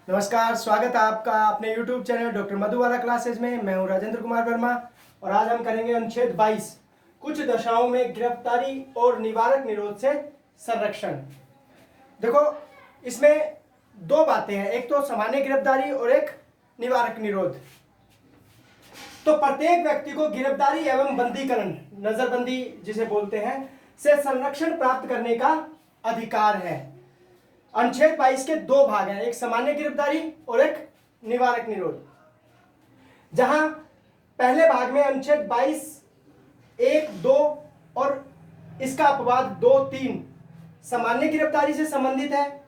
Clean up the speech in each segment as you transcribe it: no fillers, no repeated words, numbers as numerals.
नमस्कार, स्वागत है आपका अपने YouTube channel doctor Madhubala classes में। मैं हूं राजेंद्र कुमार वर्मा और आज हम करेंगे अनुच्छेद 22 कुछ दशाओं में गिरफ्तारी और निवारक निरोध से संरक्षण। देखो, इसमें दो बातें हैं, एक तो सामान्य गिरफ्तारी और एक निवारक निरोध। तो प्रत्येक व्यक्ति को गिरफ्तारी एवं बंदीकरण, नजरबंदी जिसे बोलते हैं, से संरक्षण प्राप्त करने का अधिकार है। अनुच्छेद 22 के दो भाग हैं, एक सामान्य गिरफ्तारी और एक निवारक निरोध। जहां पहले भाग में अनुच्छेद 22 1, 2 और इसका अपवाद 2, 3 सामान्य गिरफ्तारी से संबंधित है,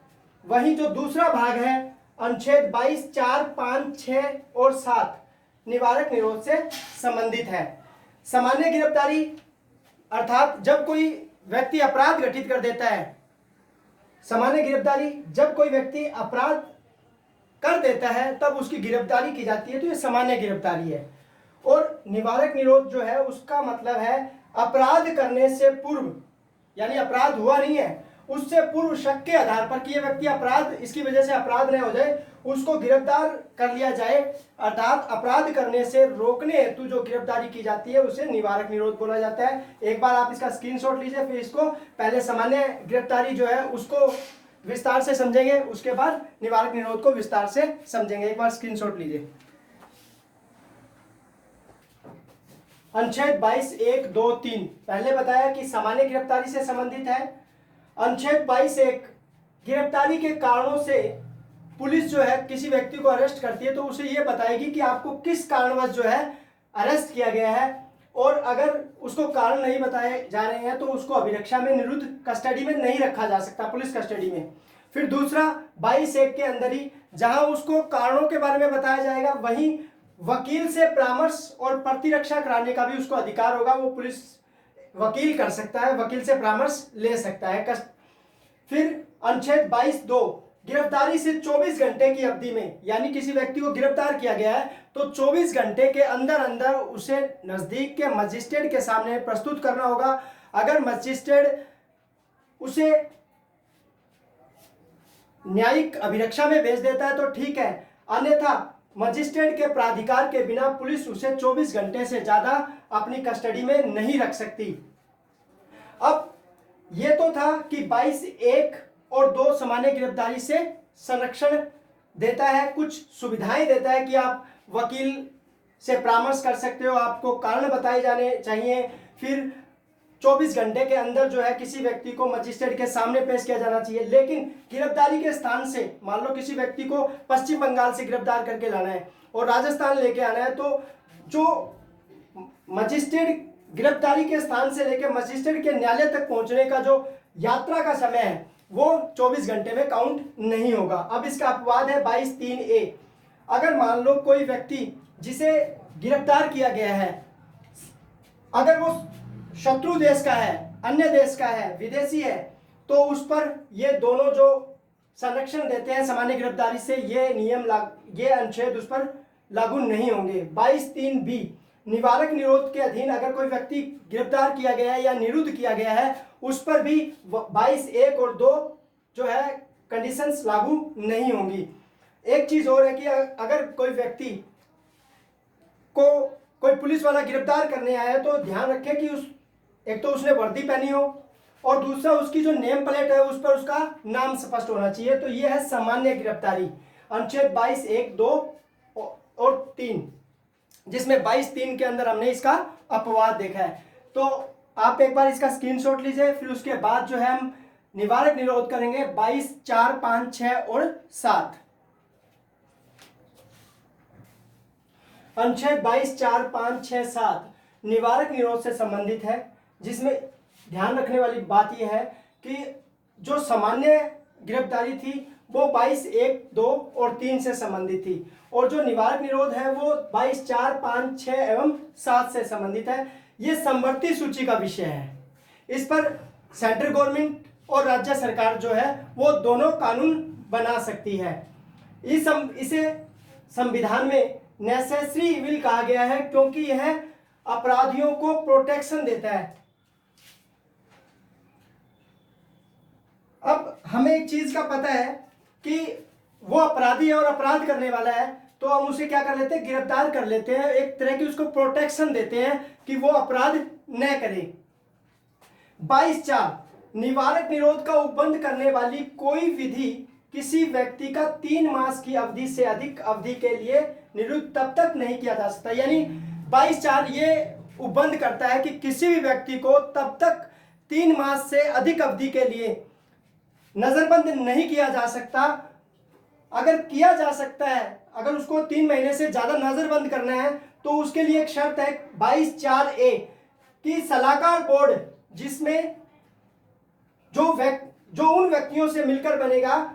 वहीं जो दूसरा भाग है अनुच्छेद 22 4, 5, 6 और 7 निवारक निरोध से संबंधित है। सामान्य गिरफ्तारी अर्थात जब कोई व्यक्ति अपराध घटित कर देता है, सामान्य गिरफ्तारी जब कोई व्यक्ति अपराध कर देता है तब उसकी गिरफ्तारी की जाती है, तो ये सामान्य गिरफ्तारी है। और निवारक निरोध जो है उसका मतलब है अपराध करने से पूर्व, यानी अपराध हुआ नहीं है, उससे पूर्व शक के आधार पर कि ये व्यक्ति अपराध, इसकी वजह से अपराध न हो जाए, उसको गिरफ्तार कर लिया जाए, अर्थात अपराध करने से रोकने हेतु जो गिरफ्तारी की जाती है उसे निवारक निरोध बोला जाता है। एक बार आप इसका स्क्रीनशॉट लीजिए, फिर इसको पहले सामान्य गिरफ्तारी जो है उसको विस्तार से समझेंगे, उसके बाद निवारक निरोध को विस्तार से समझेंगे। एक बार स्क्रीनशॉट लीजिए। अनुच्छेद 22 1, 2, 3 पहले बताया कि सामान्य गिरफ्तारी से संबंधित है। अनुच्छेद 22 1 गिरफ्तारी के कारणों से पुलिस जो है किसी व्यक्ति को अरेस्ट करती है तो उसे यह बताएगी कि आपको किस कारणवश जो है अरेस्ट किया गया है, और अगर उसको कारण नहीं बताए जा रहे हैं तो उसको अभिरक्षा में निरुद्ध कस्टडी में नहीं रखा जा सकता, पुलिस कस्टडी में। फिर दूसरा 22 1 के अंदर ही जहां उसको कारणों के बारे में बताया जाएगा, वहीं वकील से परामर्श और प्रतिरक्षा कराने का भी उसको अधिकार होगा, वो पुलिस वकील कर सकता है, वकील से परामर्श ले सकता है। फिर अनुच्छेद 22 2 गिरफ्तारी से 24 घंटे की अवधि में, यानी किसी व्यक्ति को गिरफ्तार किया गया है तो 24 घंटे के अंदर अंदर उसे नजदीक के मजिस्ट्रेट के सामने प्रस्तुत करना होगा। अगर मजिस्ट्रेट उसे न्यायिक अभिरक्षा में भेज देता है तो ठीक है, अन्यथा मजिस्ट्रेट के प्राधिकार के बिना पुलिस उसे 24 घंटे से ज्यादा अपनी कस्टडी में नहीं रख सकती। अब यह तो था कि 22 1 और 2 सामान्य गिरफ्तारी से संरक्षण देता है, कुछ सुविधाएं देता है कि आप वकील से परामर्श कर सकते हो, आपको कारण बताए जाने चाहिए, फिर 24 घंटे के अंदर जो है किसी व्यक्ति को मजिस्ट्रेट के सामने पेश किया जाना चाहिए। लेकिन गिरफ्तारी के स्थान से, मान लो किसी व्यक्ति को पश्चिम बंगाल से गिरफ्तार करके लाना है और राजस्थान लेके आना है, तो जो मजिस्ट्रेट गिरफ्तारी के स्थान से लेकर मजिस्ट्रेट के न्यायालय तक पहुंचने का जो यात्रा का समय है वो 24 घंटे में काउंट नहीं होगा। अब इसका अपवाद है 22 3 ए। अगर मान लो कोई व्यक्ति जिसे गिरफ्तार किया गया है, अगर वो शत्रु देश का है, अन्य देश का है, विदेशी है, तो उस पर ये दोनों जो संरक्षण देते हैं सामान्य गिरफ्तारी से, ये नियम ये अनुच्छेद उस पर लागू नहीं होंगे। 22 3 बी निवारक निरोध के अधीन अगर कोई व्यक्ति गिरफ्तार किया गया है या निरुद्ध किया गया है, उस पर भी 22 1 और 2 जो है कंडीशंस लागू नहीं होंगी। एक चीज और है कि अगर कोई व्यक्ति को कोई पुलिस वाला गिरफ्तार करने आया है तो ध्यान रखें कि एक तो उसने वर्दी पहनी हो और दूसरा उसकी जो नेम प्लेट है उस पर उसका नाम स्पष्ट होना चाहिए। तो यह है सामान्य गिरफ्तारी, अनुच्छेद 22 1 2 और 3, जिसमें 22 3 के अंदर हमने इसका अपवाद देखा है। तो आप एक बार इसका स्क्रीनशॉट लीजिए, फिर उसके बाद जो है हम निवारक निरोध करेंगे 22 4 5 6 और 7। अनुच्छेद 22 4 5 6 7 निवारक निरोध से संबंधित है, जिसमें ध्यान रखने वाली बात यह है कि जो सामान्य गिरफ्तारी थी वो 22 1 2 और 3 से संबंधित थी, और जो निवारक निरोध है वो 22 4 5 6 एवं 7 से संबंधित है। ये समवर्ती सूची का विषय है, इस पर सेंट्रल गवर्नमेंट और राज्य सरकार जो है वो दोनों कानून बना सकती है। इसे संविधान में नेसेसरी इविल कहा गया है, क्योंकि यह अपराधियों को प्रोटेक्शन देता है। अब हमें एक चीज का पता है कि वो अपराधी है और अपराध करने वाला है, तो हम उसे क्या कर लेते हैं, गिरफ्तार कर लेते हैं, एक तरह की उसको प्रोटेक्शन देते हैं कि वो अपराध न करे। 22(4) निवारक निरोध का उपबंध करने वाली कोई विधि किसी व्यक्ति का 3 मास की अवधि से अधिक अवधि के लिए निरुद्ध तब तक नहीं किया जा सकता। यानी 22(4) ये उपबंध करता है कि किसी भी व्यक्ति को तब तक 3 मास से अधिक अवधि के लिए नजरबंद नहीं किया जा सकता। अगर किया जा सकता है, अगर उसको 3 महीने से ज्यादा नजरबंद करना है, तो उसके लिए एक शर्त है 22(4)A कि सलाहकार बोर्ड जिसमें जो उन व्यक्तियों से मिलकर बनेगा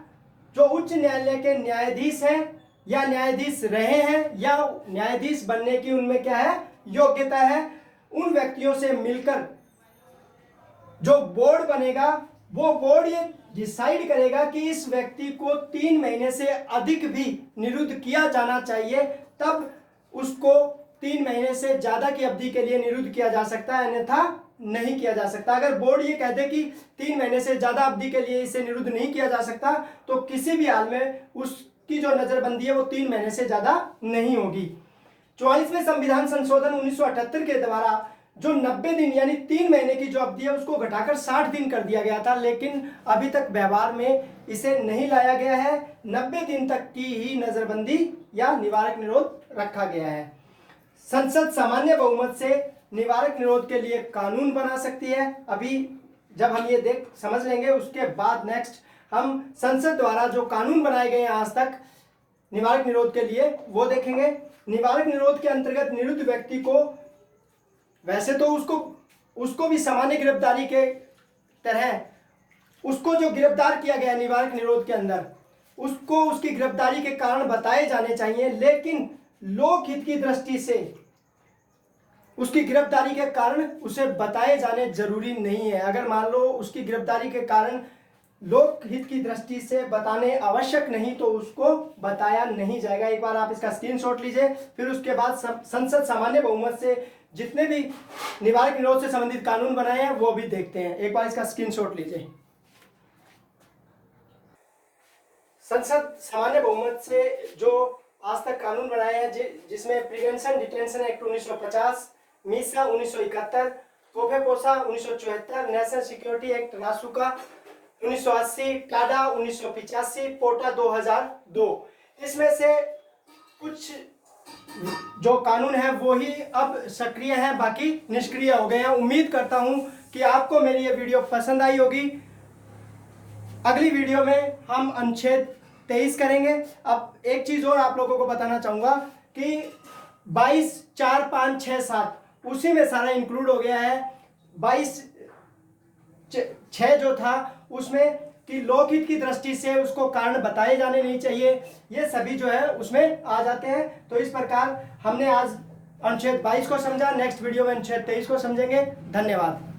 जो उच्च न्यायालय के न्यायाधीश हैं या न्यायाधीश रहे हैं या न्यायाधीश बनने की उनमें क्या है, योग्यता है, उन व्यक्तियों से मिलकर जो बोर्ड बनेगा, वो बोर्ड ये डिसाइड करेगा कि इस व्यक्ति को 3 महीने से अधिक भी निरुद्ध किया जाना चाहिए, तब उसको 3 महीने से ज्यादा की अवधि के लिए निरुद्ध किया जा सकता है, अन्यथा नहीं किया जा सकता। अगर बोर्ड ये कहते कि 3 महीने से ज्यादा अवधि के लिए इसे निरुद्ध नहीं किया जा सकता, तो किसी भी हाल में उसकी जो नजरबंदी है वो 3 महीने से ज्यादा नहीं होगी। 44वें संविधान संशोधन 1978 के द्वारा जो 90 दिन यानी 3 महीने की जो अवधि है उसको घटाकर 60 दिन कर दिया गया था, लेकिन अभी तक व्यवहार में इसे नहीं लाया गया है। 90 दिन तक की ही नजरबंदी या निवारक निरोध रखा गया है। संसद सामान्य बहुमत से निवारक निरोध के लिए कानून बना सकती है। अभी जब हम ये समझ लेंगे, उसके बाद नेक्स्ट हम संसद द्वारा जो कानून बनाए गए हैं आज तक निवारक निरोध के लिए वो देखेंगे। निवारक निरोध के अंतर्गत निरुद्ध व्यक्ति को, वैसे तो उसको भी सामान्य गिरफ्तारी के तरह उसको जो गिरफ्तार किया गया निवारक निरोध के अंदर, उसको उसकी गिरफ्तारी के कारण बताए जाने चाहिए, लेकिन लोकहित की दृष्टि से उसकी गिरफ्तारी के कारण उसे बताए जाने जरूरी नहीं है। अगर मान लो उसकी गिरफ्तारी के कारण लोकहित की दृष्टि से बताने आवश्यक नहीं, तो उसको बताया नहीं जाएगा। एक बार आप इसका स्क्रीनशॉट लीजिए, फिर उसके बाद संसद सामान्य बहुमत से जितने भी निवारक निरोध से संबंधित कानून बनाए हैं वो भी देखते हैं। एक बार इसका स्क्रीनशॉट लीजिए। संसद सामान्य बहुमत से जो आज तक कानून बनाए हैं, जिसमें prevention detention act 1950, Misa 1971, कोफेपोसा 1974, national security act रासुका 1980, टाडा 1985, पोटा 2002, इसमें से कुछ जो कानून है वो ही अब सक्रिय है, बाकी निष्क्रिय हो गए हैं। उम्मीद करता हूं कि आपको मेरी ये वीडियो पसंद आई होगी। अगली वीडियो में हम अनुच्छेद 23 करेंगे। अब एक चीज और आप लोगों को बताना चाहूंगा कि 22, 4, 5, 6, 7 उसी में सारा इंक्लूड हो गया है। 22(6) जो था उसमें कि लोकहित की दृष्टि से उसको कारण बताए जाने नहीं चाहिए, ये सभी जो है उसमें आ जाते हैं। तो इस प्रकार हमने आज अनुच्छेद 22 को समझा। नेक्स्ट वीडियो में अनुच्छेद 23 को समझेंगे। धन्यवाद।